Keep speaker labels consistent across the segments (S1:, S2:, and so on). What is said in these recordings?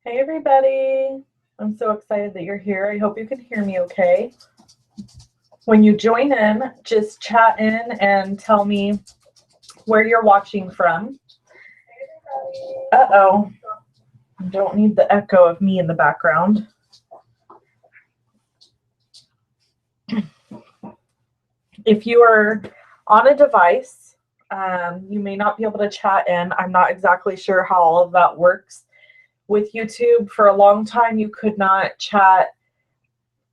S1: Hey everybody, I'm so excited that you're here. I hope you can hear me okay. When you join in, just chat in and tell me where you're watching from. Uh-oh, don't need the echo of me in the background. If you are on a device, you may not be able to chat in. I'm not exactly sure how all of that works. With YouTube, for a long time, you could not chat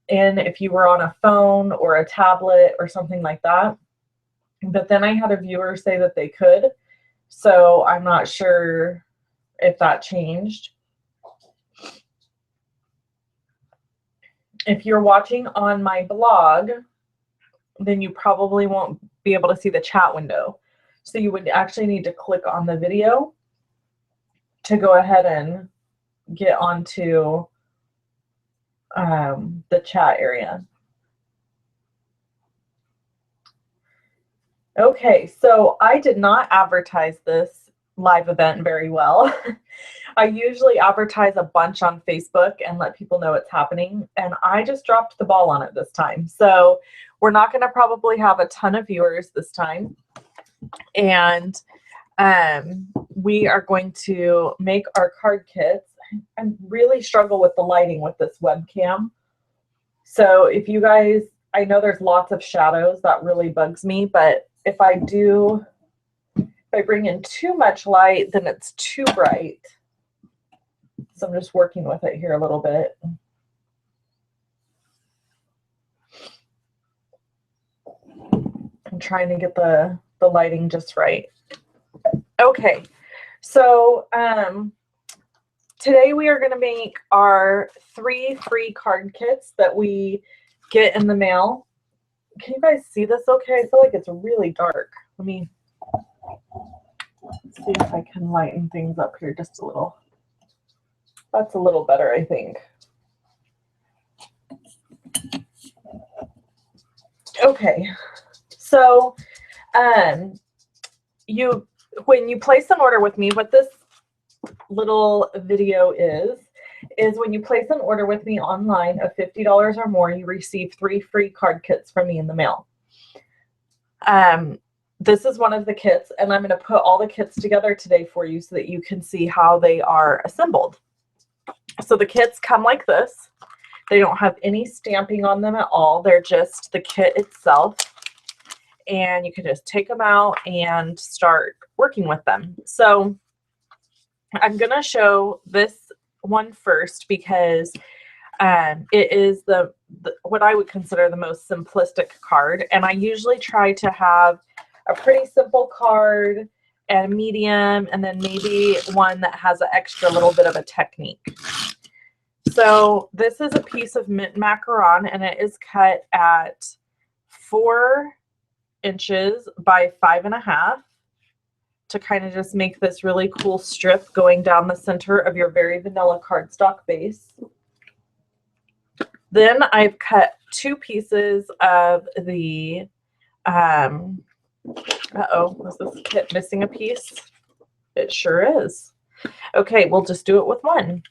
S1: in if you were on a phone or a tablet or something like that. But then I had a viewer say that they could. So I'm not sure if that changed. If you're watching on my blog, then you probably won't be able to see the chat window. So you would actually need to click on the video to go ahead and get onto the chat area. Okay, so I did not advertise this live event very well. I usually advertise a bunch on Facebook and let people know it's happening, and I just dropped the ball on it this time. So we're not going to probably have a ton of viewers this time, and we are going to make our card kits. I really struggle with the lighting with this webcam. So if you guys, I know there's lots of shadows, that really bugs me, but if I bring in too much light, then it's too bright. So I'm just working with it here a little bit. I'm trying to get the lighting just right. Okay, so today we are going to make our 3 free card kits that we get in the mail. Can you guys see this okay? I feel like it's really dark. Let me see if I can lighten things up here just a little. That's a little better, I think. Okay, so when you place an order with me, what this little video is when you place an order with me online of $50 or more, you receive 3 free card kits from me in the mail. This is one of the kits, and I'm going to put all the kits together today for you so that you can see how they are assembled. So the kits come like this. They don't have any stamping on them at all. They're just the kit itself. And you can just take them out and start working with them. So I'm going to show this one first because it is the what I would consider the most simplistic card. And I usually try to have a pretty simple card and a medium, and then maybe one that has an extra little bit of a technique. So this is a piece of mint macaron, and it is cut at 4 inches by 5.5 to kind of just make this really cool strip going down the center of your very vanilla cardstock base. Then I've cut 2 pieces of the, was this kit missing a piece? It sure is. Okay, we'll just do it with one.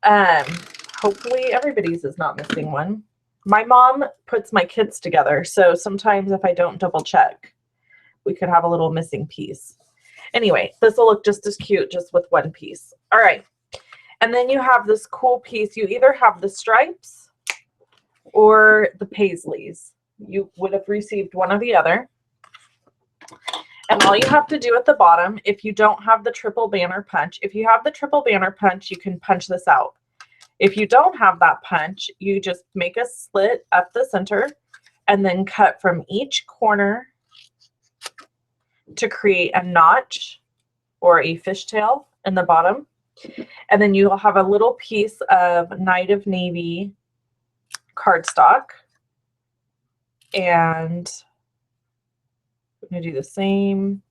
S1: Hopefully everybody's is not missing one. My mom puts my kits together, so sometimes if I don't double check, we could have a little missing piece. Anyway, this will look just as cute just with one piece. All right, and then you have this cool piece. You either have the stripes or the paisleys. You would have received one or the other. And all you have to do at the bottom, if you don't have the triple banner punch, if you have the triple banner punch, you can punch this out. If you don't have that punch, you just make a slit up the center and then cut from each corner to create a notch or a fishtail in the bottom. And then you'll have a little piece of Night of Navy cardstock. And I'm going to do the same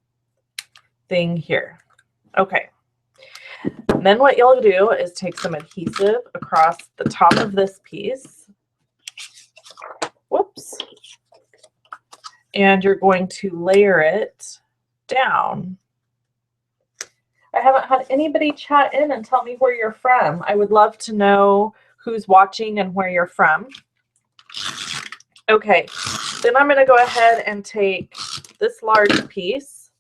S1: thing here. Okay. And then what you'll do is take some adhesive across the top of this piece. Whoops. And you're going to layer it down. I haven't had anybody chat in and tell me where you're from. I would love to know who's watching and where you're from. Okay, then I'm going to go ahead and take this large piece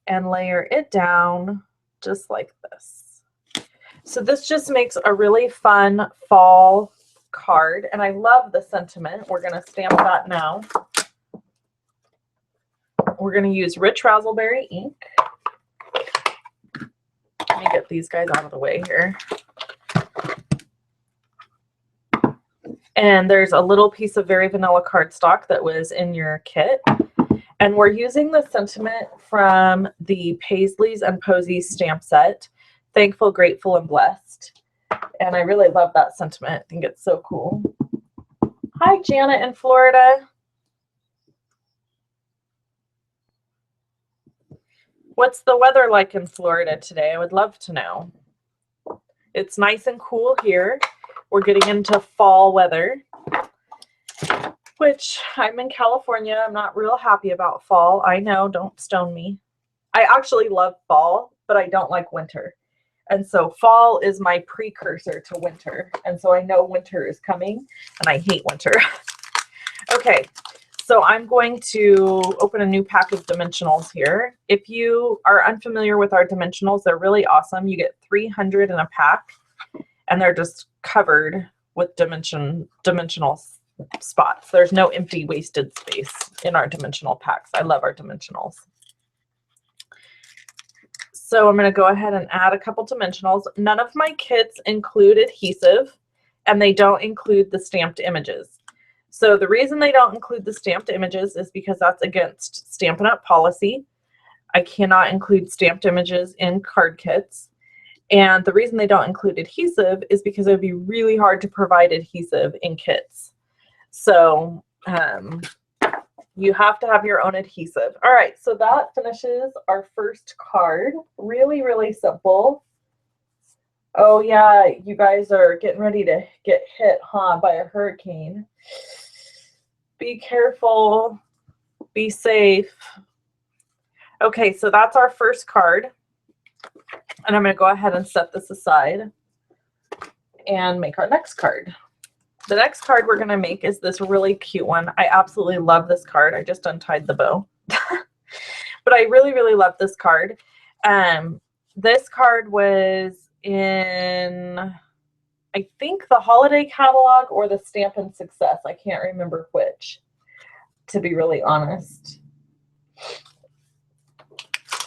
S1: and layer it down just like this. So this just makes a really fun fall card, and I love the sentiment. We're going to stamp that now. We're going to use Rich Razzleberry ink. Let me get these guys out of the way here. And there's a little piece of Very Vanilla cardstock that was in your kit. And we're using the sentiment from the Paisleys and Posies stamp set, Thankful, Grateful, and Blessed. And I really love that sentiment. I think it's so cool. Hi, Janet in Florida. What's the weather like in Florida today? I would love to know. It's nice and cool here. We're getting into fall weather, which I'm in California. I'm not real happy about fall. I know, don't stone me. I actually love fall, but I don't like winter. And so fall is my precursor to winter. And so I know winter is coming, and I hate winter. Okay. So I'm going to open a new pack of dimensionals here. If you are unfamiliar with our dimensionals, they're really awesome. You get 300 in a pack, and they're just covered with dimensional spots. There's no empty wasted space in our dimensional packs. I love our dimensionals. So I'm going to go ahead and add a couple dimensionals. None of my kits include adhesive, and they don't include the stamped images. So the reason they don't include the stamped images is because that's against Stampin' Up! Policy. I cannot include stamped images in card kits. And the reason they don't include adhesive is because it would be really hard to provide adhesive in kits. So you have to have your own adhesive. All right, so that finishes our first card. Really, really simple. Oh yeah, you guys are getting ready to get hit, huh, by a hurricane. Be careful, be safe. Okay, so that's our first card. And I'm going to go ahead and set this aside and make our next card. The next card we're going to make is this really cute one. I absolutely love this card. I just untied the bow. But I really, really love this card. This card was in, I think, the holiday catalog or the Stampin' Success. I can't remember which, to be really honest.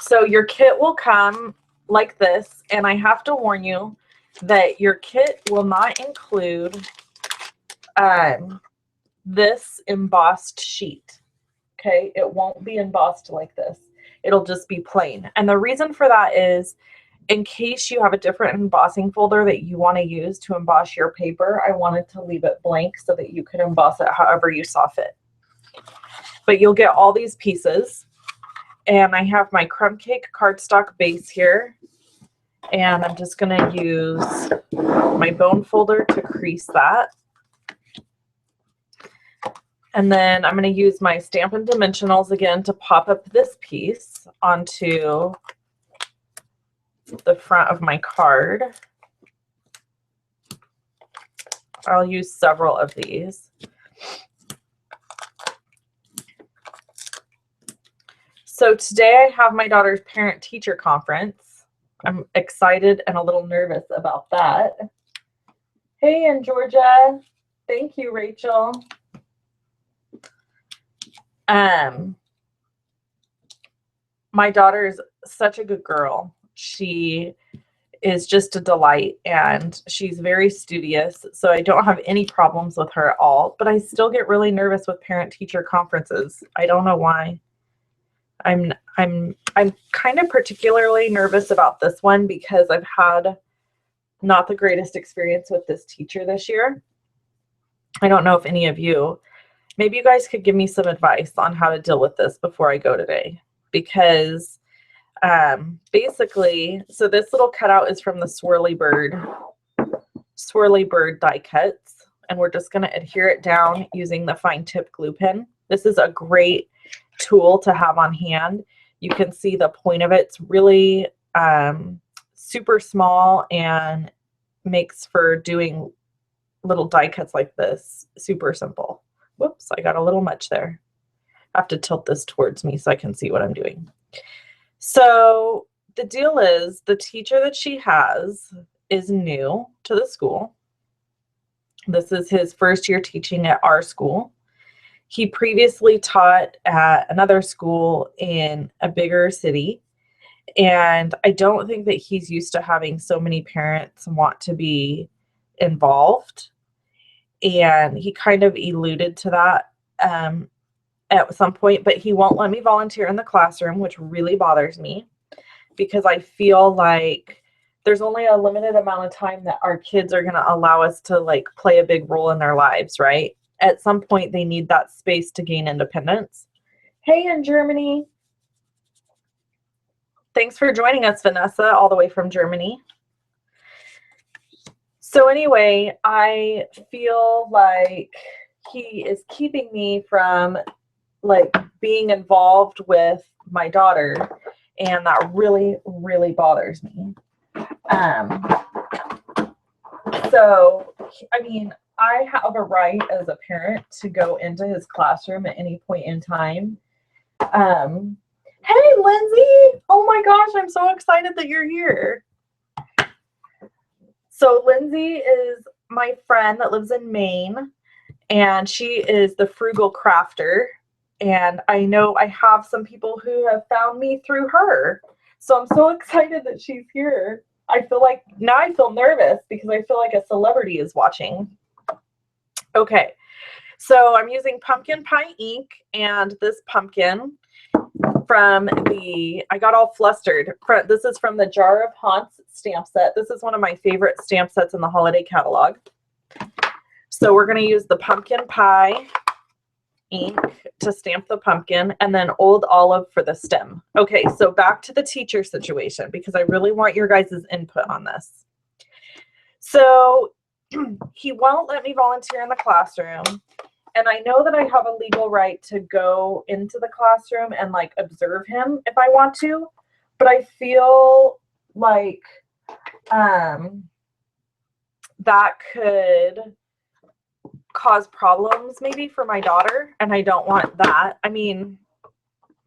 S1: So your kit will come like this, and I have to warn you that your kit will not include this embossed sheet. Okay, it won't be embossed like this. It'll just be plain. And the reason for that is, in case you have a different embossing folder that you want to use to emboss your paper, I wanted to leave it blank so that you could emboss it however you saw fit. But you'll get all these pieces. And I have my crumb cake cardstock base here. And I'm just going to use my bone folder to crease that. And then I'm going to use my Stampin' Dimensionals again to pop up this piece onto the front of my card. I'll use several of these. So today I have my daughter's parent-teacher conference. I'm excited and a little nervous about that. Hey, in Georgia. Thank you, Rachel. My daughter is such a good girl. She is just a delight, and she's very studious, so I don't have any problems with her at all, but I still get really nervous with parent-teacher conferences. I don't know why. I'm kind of particularly nervous about this one because I've had not the greatest experience with this teacher this year. I don't know if any of you, maybe you guys could give me some advice on how to deal with this before I go today, because basically, so this little cutout is from the Swirly Bird die cuts, and we're just going to adhere it down using the fine tip glue pen. This is a great tool to have on hand. You can see the point of it's really super small and makes for doing little die cuts like this super simple. Whoops, I got a little much there. I have to tilt this towards me so I can see what I'm doing. So the deal is the teacher that she has is new to the school. This is his first year teaching at our school. He previously taught at another school in a bigger city, and I don't think that he's used to having so many parents want to be involved, and he kind of alluded to that at some point, but he won't let me volunteer in the classroom, which really bothers me because I feel like there's only a limited amount of time that our kids are going to allow us to like play a big role in their lives, right? At some point, they need that space to gain independence. Hey, in Germany. Thanks for joining us, Vanessa, all the way from Germany. So anyway, I feel like he is keeping me from like being involved with my daughter, and that really, really bothers me. So, I mean, I have a right as a parent to go into his classroom at any point in time. Hey, Lindsay! Oh my gosh, I'm so excited that you're here. So Lindsay is my friend that lives in Maine, and she is the frugal crafter. And I know I have some people who have found me through her. So I'm so excited that she's here. I feel like now I feel nervous because I feel like a celebrity is watching. Okay, so I'm using pumpkin pie ink, and this pumpkin from I got all flustered. This is from the Jar of Haunts stamp set. This is one of my favorite stamp sets in the holiday catalog. So we're going to use the pumpkin pie ink to stamp the pumpkin, and then Old Olive for the stem. Okay, so back to the teacher situation because I really want your guys' input on this. So he won't let me volunteer in the classroom, and I know that I have a legal right to go into the classroom and like observe him if I want to, but I feel like that could cause problems maybe for my daughter, and I don't want that. I mean,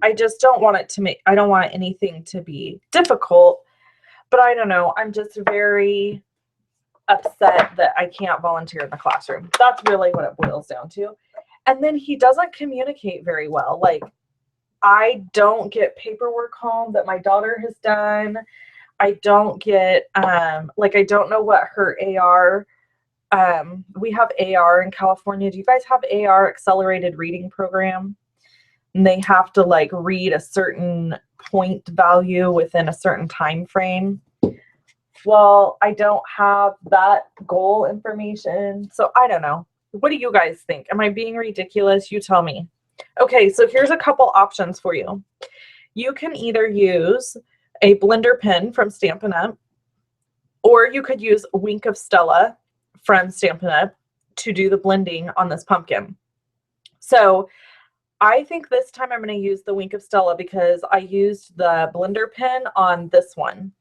S1: I just don't want it to I don't want anything to be difficult, but I don't know. I'm just very upset that I can't volunteer in the classroom. That's really what it boils down to. And then he doesn't communicate very well. Like, I don't get paperwork home that my daughter has done. I don't get, like, I don't know what her AR, we have AR in California. Do you guys have AR, accelerated reading program? And they have to like read a certain point value within a certain time frame. Well, I don't have that goal information. So I don't know. What do you guys think? Am I being ridiculous? You tell me. Okay, so here's a couple options for you. You can either use a blender pen from Stampin' Up, or you could use Wink of Stella from Stampin' Up to do the blending on this pumpkin. So I think this time I'm going to use the Wink of Stella because I used the blender pen on this one.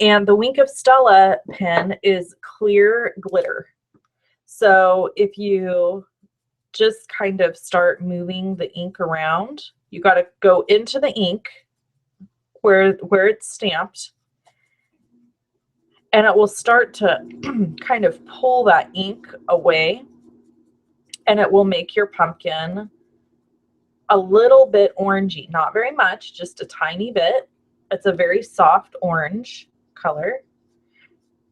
S1: And the Wink of Stella pen is clear glitter. So if you just kind of start moving the ink around, you got to go into the ink where it's stamped, and it will start to kind of pull that ink away, and it will make your pumpkin a little bit orangey. Not very much, just a tiny bit. It's a very soft orange color.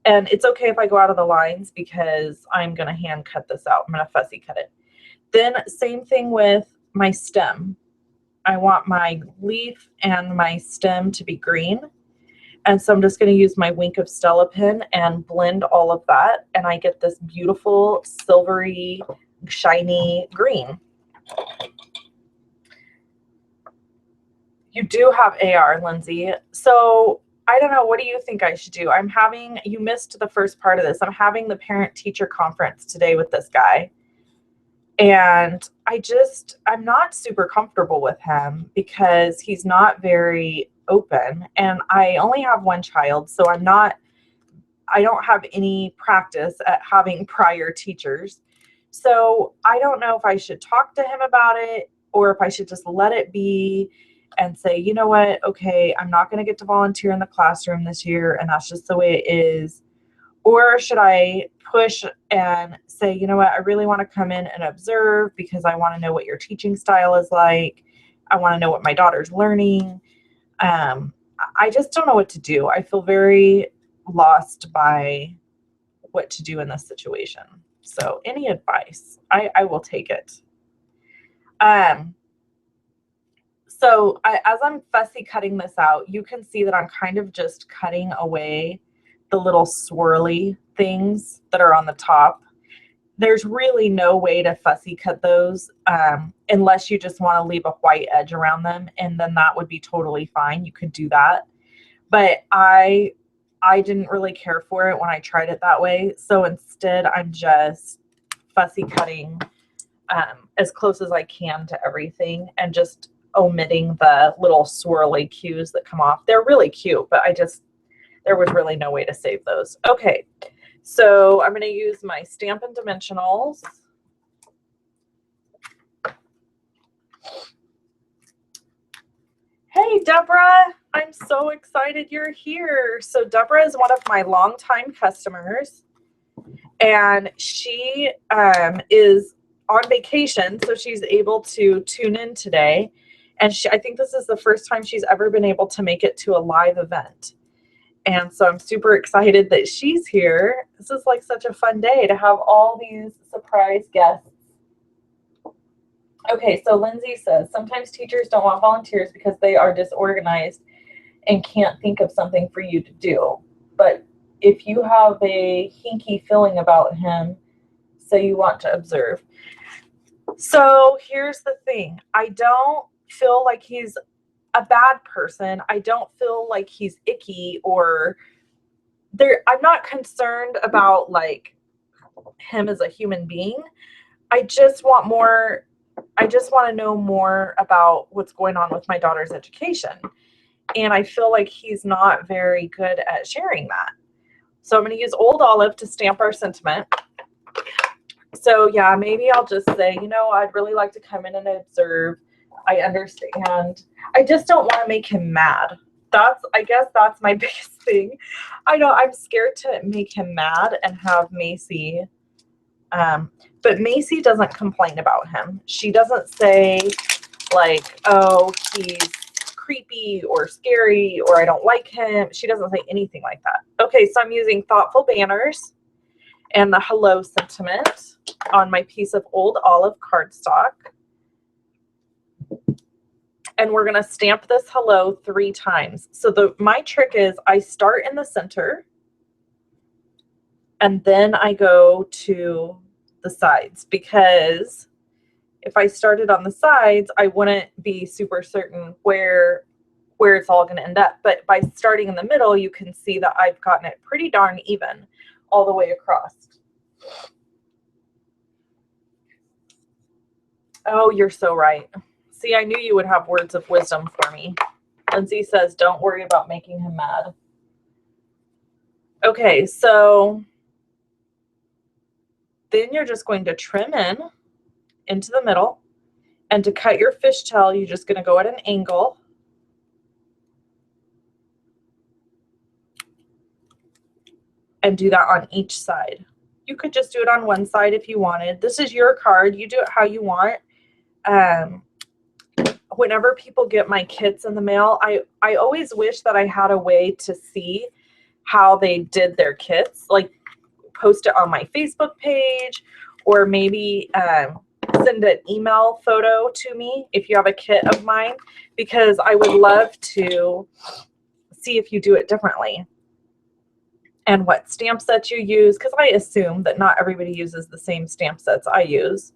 S1: And it's okay if I go out of the lines because I'm going to hand cut this out. I'm going to fussy cut it. Then same thing with my stem. I want my leaf and my stem to be green. And so I'm just going to use my Wink of Stella pen and blend all of that. And I get this beautiful silvery, shiny green. You do have AR, Lindsay. So I don't know. What do you think I should do? You missed the first part of this. I'm having the parent-teacher conference today with this guy. And I'm not super comfortable with him because he's not very open, and I only have one child, so I don't have any practice at having prior teachers. So I don't know if I should talk to him about it or if I should just let it be and say, you know what, okay, I'm not going to get to volunteer in the classroom this year, and that's just the way it is. Or should I push and say, you know what, I really want to come in and observe because I want to know what your teaching style is like. I want to know what my daughter's learning. I just don't know what to do. I feel very lost by what to do in this situation. So any advice, I will take it. As I'm fussy cutting this out, you can see that I'm kind of just cutting away the little swirly things that are on the top. There's really no way to fussy cut those unless you just want to leave a white edge around them, and then that would be totally fine. You could do that. But I didn't really care for it when I tried it that way. So instead, I'm just fussy cutting as close as I can to everything and just omitting the little swirly cues that come off. They're really cute, but there was really no way to save those. Okay, so I'm going to use my Stampin' Dimensionals. Hey, Deborah, I'm so excited you're here. So Deborah is one of my longtime customers, and she is on vacation, so she's able to tune in today. And I think this is the first time she's ever been able to make it to a live event. And so I'm super excited that she's here. This is like such a fun day to have all these surprise guests. Okay, so Lindsay says, sometimes teachers don't want volunteers because they are disorganized and can't think of something for you to do. But if you have a hinky feeling about him, say you want to observe. So here's the thing. I don't feel like he's a bad person. I don't feel like he's icky or I'm not concerned about like him as a human being. I just want to know more about what's going on with my daughter's education. And I feel like he's not very good at sharing that. So I'm going to use Old Olive to stamp our sentiment. So yeah, maybe I'll just say, you know, I'd really like to come in and observe. I understand. I just don't want to make him mad. I guess that's my biggest thing. I know I'm scared to make him mad and have Macy, but Macy doesn't complain about him. She doesn't say like, oh, he's creepy or scary or I don't like him. She doesn't say anything like that. Okay, so I'm using Thoughtful Banners and the hello sentiment on my piece of Old Olive cardstock. And we're going to stamp this hello 3 times. So my trick is I start in the center and then I go to the sides, because if I started on the sides, I wouldn't be super certain where it's all going to end up. But by starting in the middle, you can see that I've gotten it pretty darn even all the way across. Oh, you're so right. See, I knew you would have words of wisdom for me. Lindsay says, don't worry about making him mad. Okay, so then you're just going to trim into the middle. And to cut your fishtail, you're just going to go at an angle. And do that on each side. You could just do it on one side if you wanted. This is your card. You do it how you want. Whenever people get my kits in the mail, I always wish that I had a way to see how they did their kits, like post it on my Facebook page, or maybe send an email photo to me if you have a kit of mine, because I would love to see if you do it differently and what stamp sets you use, because I assume that not everybody uses the same stamp sets I use.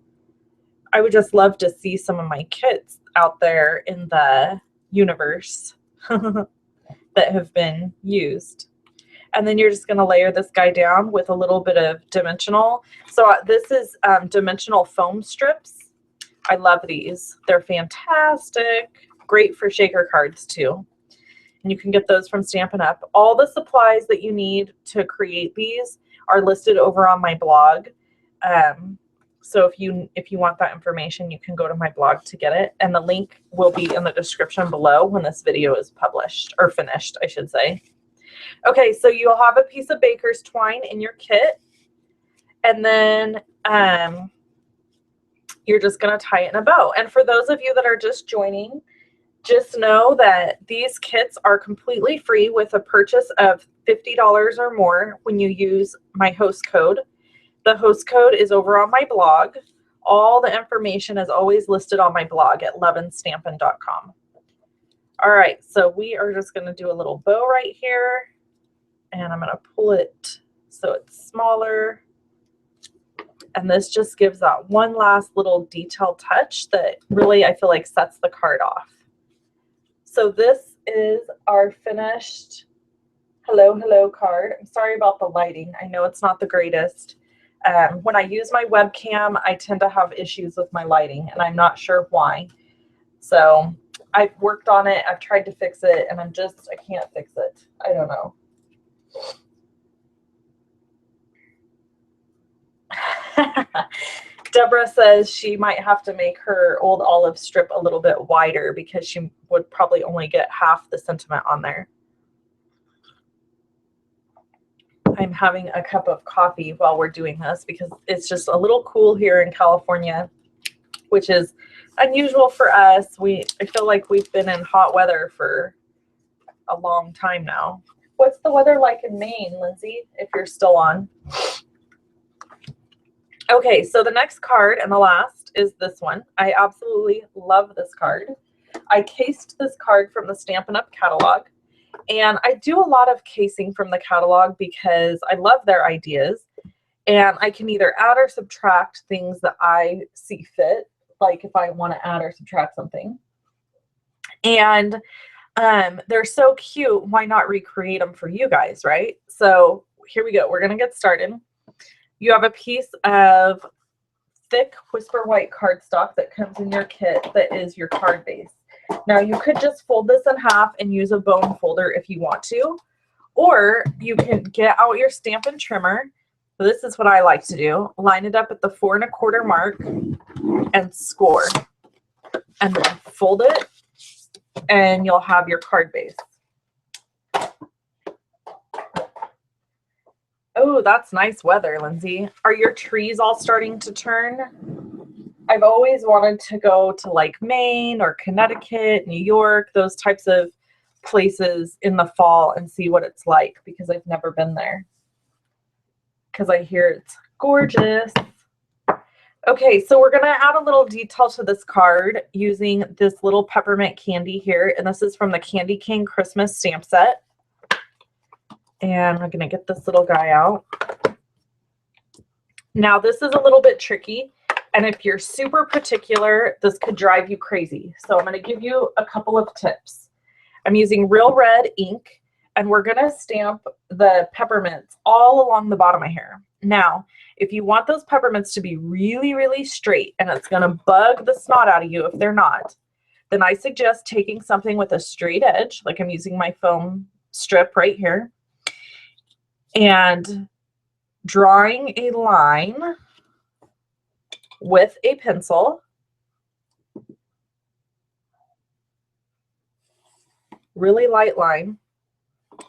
S1: I would just love to see some of my kits out there in the universe that have been used. And then you're just going to layer this guy down with a little bit of dimensional. So this is dimensional foam strips. I love these. They're fantastic. Great for shaker cards too. and you can get those from Stampin' Up. All the supplies that you need to create these are listed over on my blog. So if you want that information, you can go to my blog to get it. And the link will be in the description below when this video is published, or finished, I should say. Okay, so you'll have a piece of baker's twine in your kit. And then you're just going to tie it in a bow. And for those of you that are just joining, just know that these kits are completely free with a purchase of $50 or more when you use my host code. The host code is over on my blog. All the information is always listed on my blog at loveandstampin.com. All right, so we are just going to do a little bow right here, and I'm going to pull it so it's smaller. And this just gives that one last little detail touch that really, I feel like, sets the card off. So this is our finished Hello, Hello card. I'm sorry about the lighting. I know it's not the greatest. When I use my webcam, I tend to have issues with my lighting, and I'm not sure why. So I've worked on it. I've tried to fix it, and I can't fix it. I don't know. Deborah says she might have to make her old olive strip a little bit wider because she would probably only get half the sentiment on there. I'm having a cup of coffee while we're doing this because it's just a little cool here in California, which is unusual for us. I feel like we've been in hot weather for a long time now. What's the weather like in Maine, Lindsay, if you're still on? Okay, so the next card and the last is this one. I absolutely love this card. I cased this card from the Stampin' Up! Catalog. And I do a lot of casing from the catalog because I love their ideas. And I can either add or subtract things that I see fit, like if I want to add or subtract something. And they're so cute. Why not recreate them for you guys, right? So here we go. We're going to get started. You have a piece of thick Whisper White cardstock that comes in your kit that is your card base. Now you could just fold this in half and use a bone folder if you want to, or you can get out your Stampin' Trimmer. So this is what I like to do. Line it up at the 4 1/4 mark and score, and then fold it, and you'll have your card base. Oh, that's nice weather, Lindsay. Are your trees all starting to turn? I've always wanted to go to like Maine or Connecticut, New York, those types of places in the fall and see what it's like because I've never been there. Because I hear it's gorgeous. Okay, so we're going to add a little detail to this card using this little peppermint candy here. And this is from the Candy King Christmas stamp set. And I'm going to get this little guy out. Now this is a little bit tricky. And if you're super particular, this could drive you crazy. So I'm going to give you a couple of tips. I'm using Real Red ink, and we're going to stamp the peppermints all along the bottom of here. Now, if you want those peppermints to be really, really straight, and it's going to bug the snot out of you if they're not, then I suggest taking something with a straight edge, like I'm using my foam strip right here, and drawing a line with a pencil, really light line,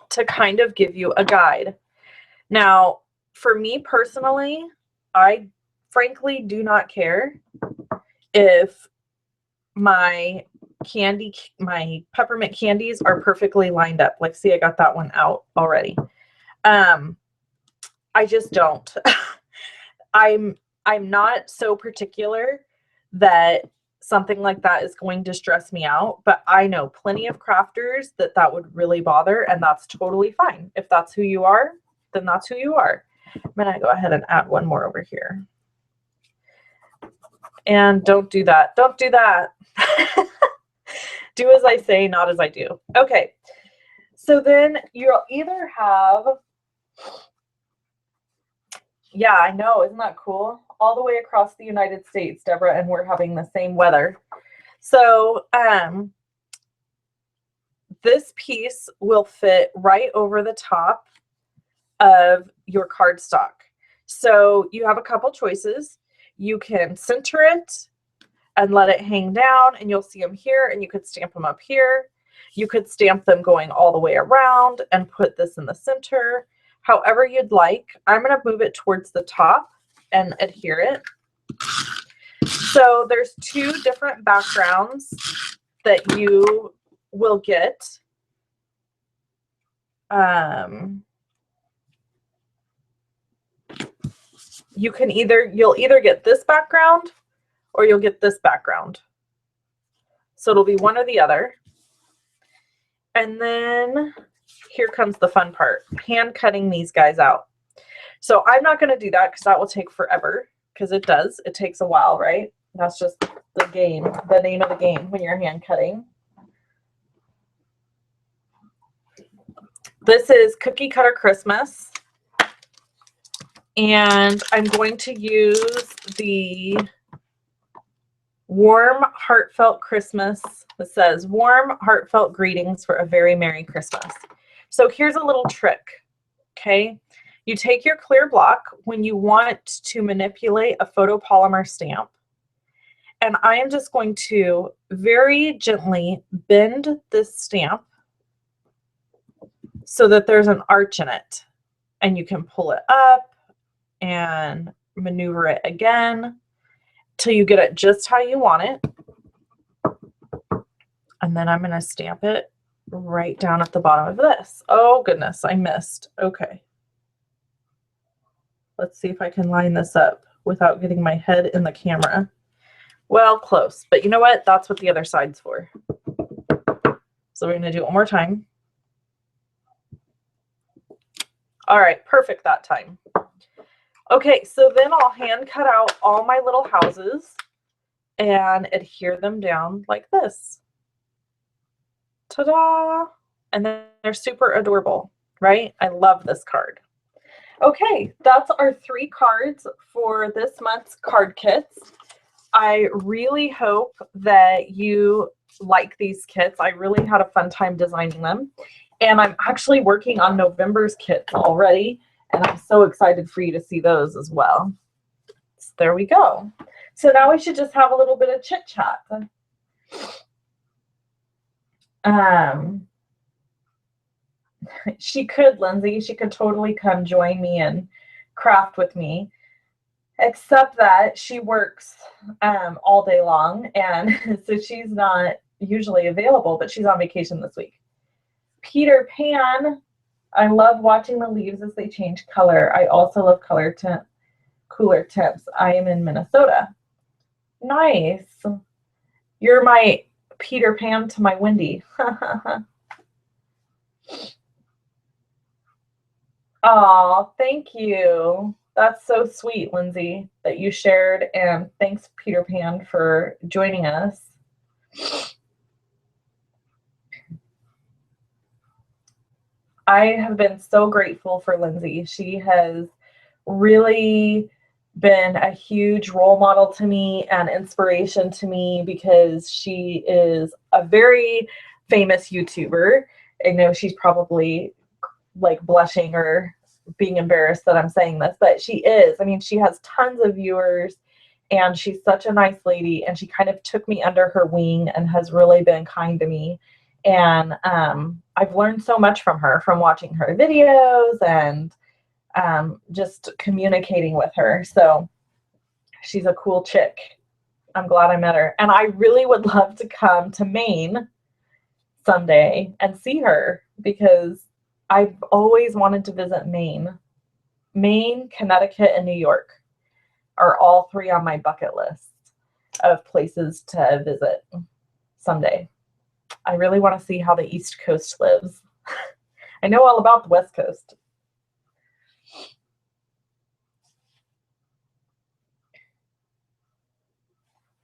S1: to kind of give you a guide. Now, for me personally, I frankly do not care if my peppermint candies are perfectly lined up. Like, see, I got that one out already. I just don't. I'm not so particular that something like that is going to stress me out, but I know plenty of crafters that would really bother, and that's totally fine. If that's who you are, then that's who you are. I'm going to go ahead and add one more over here. And don't do that. Don't do that. Do as I say, not as I do. Okay. So then you'll either have, yeah, I know. Isn't that cool? All the way across the United States, Deborah, and we're having the same weather. So this piece will fit right over the top of your cardstock. So you have a couple choices. You can center it and let it hang down, and you'll see them here, and you could stamp them up here. You could stamp them going all the way around and put this in the center, however you'd like. I'm going to move it towards the top and adhere it. So there's two different backgrounds that you will get. You'll either get this background or you'll get this background. So it'll be one or the other. And then here comes the fun part, hand cutting these guys out. So I'm not going to do that because that will take forever, because it does. It takes a while, right? That's just the game, the name of the game when you're hand cutting. This is Cookie Cutter Christmas. And I'm going to use the Warm Heartfelt Christmas. It says, warm, heartfelt greetings for a very Merry Christmas. So here's a little trick, okay? You take your clear block when you want to manipulate a photopolymer stamp, and I am just going to very gently bend this stamp so that there's an arch in it, and you can pull it up and maneuver it again till you get it just how you want it. And then I'm going to stamp it right down at the bottom of this. Oh goodness, I missed. Okay. Let's see if I can line this up without getting my head in the camera. Well, close, but you know what? That's what the other side's for. So we're going to do it one more time. All right, perfect that time. Okay, so then I'll hand cut out all my little houses and adhere them down like this. Ta-da! And then they're super adorable, right? I love this card. Okay, that's our 3 cards for this month's card kits. I really hope that you like these kits. I really had a fun time designing them. And I'm actually working on November's kits already, and I'm so excited for you to see those as well. So there we go. So now we should just have a little bit of chit chat. She could, Lindsay. She could totally come join me and craft with me, except that she works all day long, and so she's not usually available, but she's on vacation this week. Peter Pan, I love watching the leaves as they change color. I also love cooler temps. I am in Minnesota. Nice. You're my Peter Pan to my Wendy. Oh, thank you. That's so sweet, Lindsay, that you shared, and thanks, Peter Pan, for joining us. I have been so grateful for Lindsay. She has really been a huge role model to me and inspiration to me because she is a very famous YouTuber. I know she's probably like blushing or being embarrassed that I'm saying this, but she is. I mean, she has tons of viewers, and she's such a nice lady, and she kind of took me under her wing and has really been kind to me. And I've learned so much from her, from watching her videos and just communicating with her. So she's a cool chick. I'm glad I met her. And I really would love to come to Maine someday and see her, because I've always wanted to visit Maine. Maine, Connecticut, and New York are all 3 on my bucket list of places to visit someday. I really want to see how the East Coast lives. I know all about the West Coast.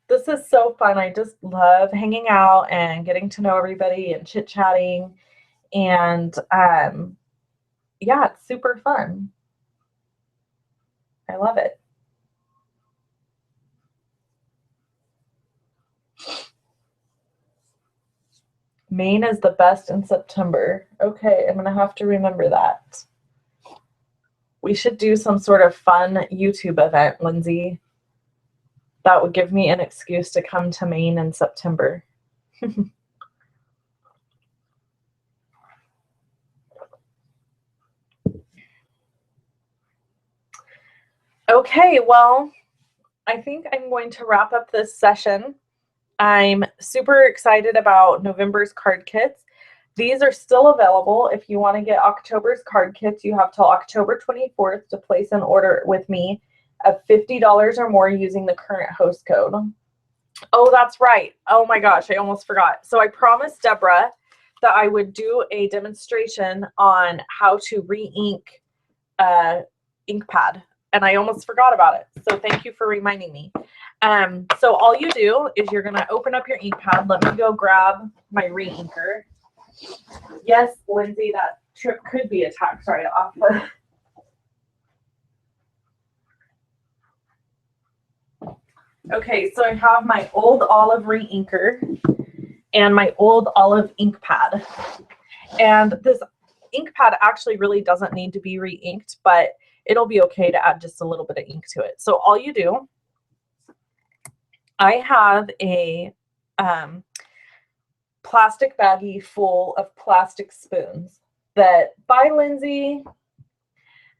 S1: This is so fun. I just love hanging out and getting to know everybody and chit-chatting. And yeah, it's super fun. I love it. Maine is the best in September. Okay, I'm going to have to remember that. We should do some sort of fun YouTube event, Lindsay. That would give me an excuse to come to Maine in September. Okay, well, I think I'm going to wrap up this session. I'm super excited about November's card kits. These are still available. If you want to get October's card kits, you have till October 24th to place an order with me of $50 or more using the current host code. Oh, that's right. Oh my gosh, I almost forgot. So I promised Deborah that I would do a demonstration on how to re-ink ink pad, and I almost forgot about it. So thank you for reminding me. So all you do is you're going to open up your ink pad. Let me go grab my re-inker. Yes, Lindsay, that trip could be a tax write-off. Okay, so I have my old olive re-inker and my old olive ink pad. And this ink pad actually really doesn't need to be re-inked, but it'll be okay to add just a little bit of ink to it. So all you do, I have a plastic baggie full of plastic spoons that by Lindsay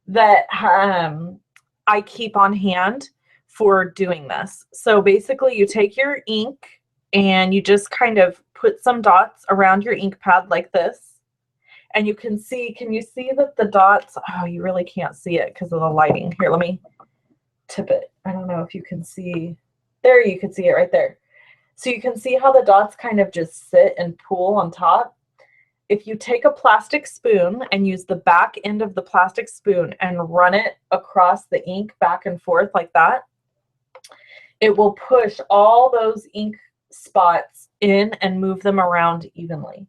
S1: that I keep on hand for doing this. So basically you take your ink and you just kind of put some dots around your ink pad like this. And you can see, can you see that the dots, oh, you really can't see it because of the lighting. Here, let me tip it. I don't know if you can see. There, you can see it right there. So you can see how the dots kind of just sit and pool on top. If you take a plastic spoon and use the back end of the plastic spoon and run it across the ink back and forth like that, it will push all those ink spots in and move them around evenly.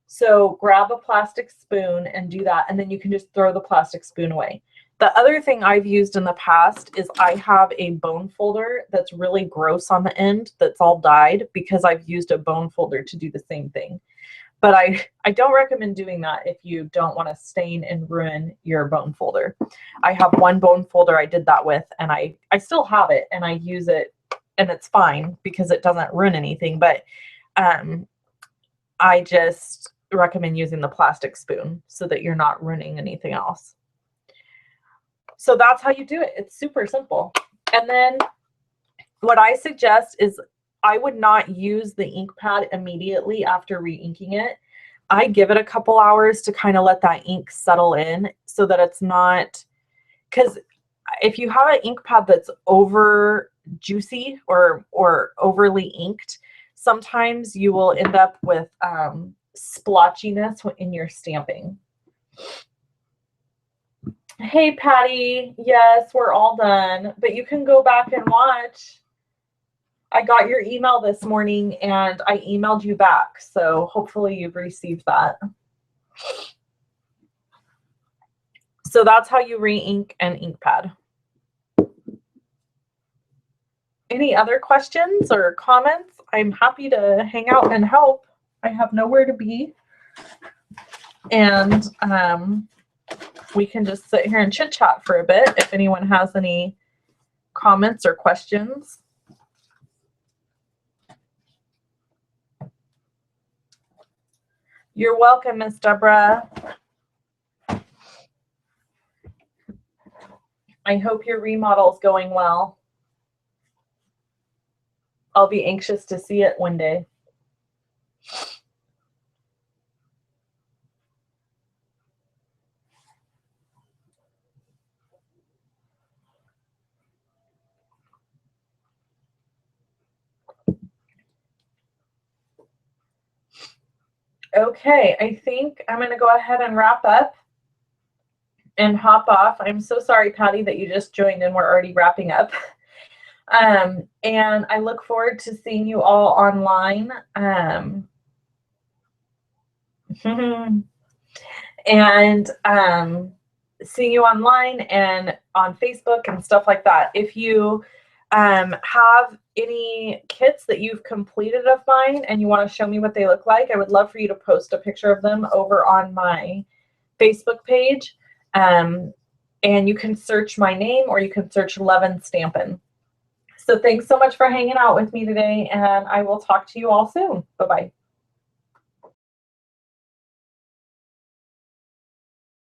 S1: So grab a plastic spoon and do that, and then you can just throw the plastic spoon away. The other thing I've used in the past is I have a bone folder that's really gross on the end that's all dyed because I've used a bone folder to do the same thing. But I don't recommend doing that if you don't want to stain and ruin your bone folder. I have one bone folder I did that with, and I still have it, and I use it, and it's fine because it doesn't ruin anything. But I just recommend using the plastic spoon so that you're not ruining anything else. So that's how you do it. It's super simple. And then what I suggest is I would not use the ink pad immediately after re-inking it. I give it a couple hours to kind of let that ink settle in so that it's not, because if you have an ink pad that's over juicy or overly inked, sometimes you will end up with splotchiness in your stamping. Hey, Patty. Yes, we're all done, but you can go back and watch. I got your email this morning and I emailed you back, so hopefully you've received that. So that's how you re-ink an ink pad. Any other questions or comments? I'm happy to hang out and help. I have nowhere to be. And we can just sit here and chit chat for a bit if anyone has any comments or questions. You're welcome, Miss Deborah. I hope your remodel is going well. I'll be anxious to see it one day. Okay, I think I'm going to go ahead and wrap up and hop off. I'm so sorry, Patty, that you just joined and we're already wrapping up. And I look forward to seeing you all online. And seeing you online and on Facebook and stuff like that. If you have any kits that you've completed of mine and you want to show me what they look like, I would love for you to post a picture of them over on my Facebook page. And you can search my name or you can search Levin Stampin'. So thanks so much for hanging out with me today, and I will talk to you all soon. Bye-bye.